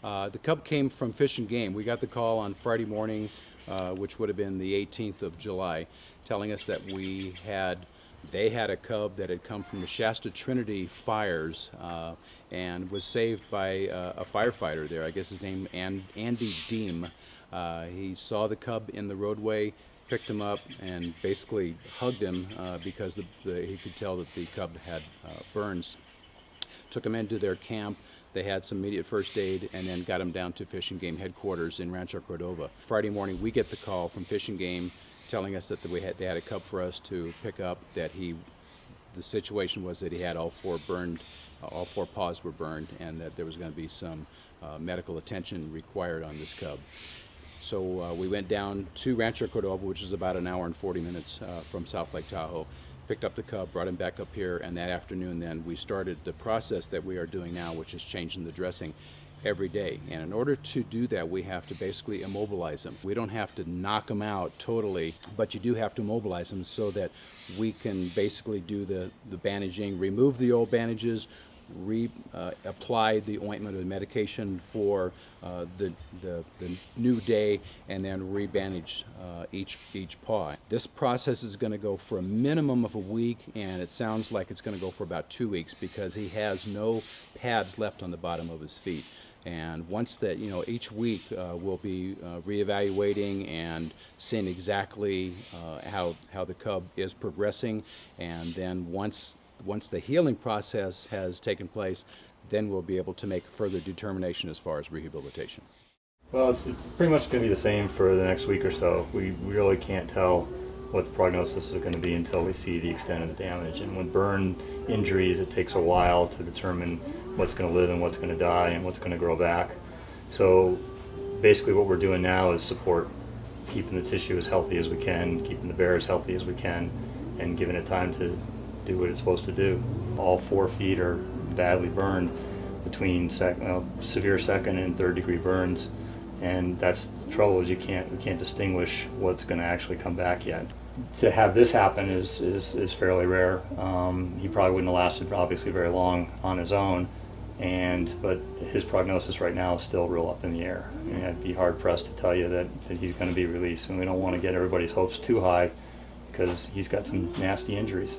The cub came from Fish and Game. We got the call on Friday morning, which would have been the 18th of July, telling us that they had a cub that had come from the Shasta Trinity fires and was saved by a firefighter there. I guess his name Andy Deem. He saw the cub in the roadway, picked him up, and basically hugged him because he could tell that the cub had burns. Took him into their camp. They had some immediate first aid and then got him down to Fish and Game headquarters in Rancho Cordova. Friday morning, we get the call from Fish and Game telling us that they had a cub for us to pick up, that the situation was that he had all four paws were burned, and that there was going to be some medical attention required on this cub. So we went down to Rancho Cordova, which is about an hour and 40 minutes from South Lake Tahoe, picked up the cub, brought him back up here, and that afternoon then we started the process that we are doing now, which is changing the dressing every day. And in order to do that, we have to basically immobilize them. We don't have to knock them out totally, but you do have to immobilize them so that we can basically do the bandaging, remove the old bandages, apply the ointment or the medication for the new day, and then rebandage each paw. This process is going to go for a minimum of a week, and it sounds like it's going to go for about 2 weeks because he has no pads left on the bottom of his feet. And once that, each week we'll be reevaluating and seeing exactly how the cub is progressing, and then once the healing process has taken place, then we'll be able to make further determination as far as rehabilitation. Well, it's pretty much going to be the same for the next week or so. We really can't tell what the prognosis is going to be until we see the extent of the damage. And with burn injuries, it takes a while to determine what's going to live and what's going to die and what's going to grow back. So basically what we're doing now is support, keeping the tissue as healthy as we can, keeping the bear as healthy as we can, and giving it time to do what it's supposed to do. All 4 feet are badly burned between severe second and third degree burns, and that's the trouble, is we can't distinguish what's going to actually come back yet. To have this happen is fairly rare. He probably wouldn't have lasted obviously very long on his own, but his prognosis right now is still real up in the air. And I'd be hard pressed to tell you that he's going to be released, and we don't want to get everybody's hopes too high because he's got some nasty injuries.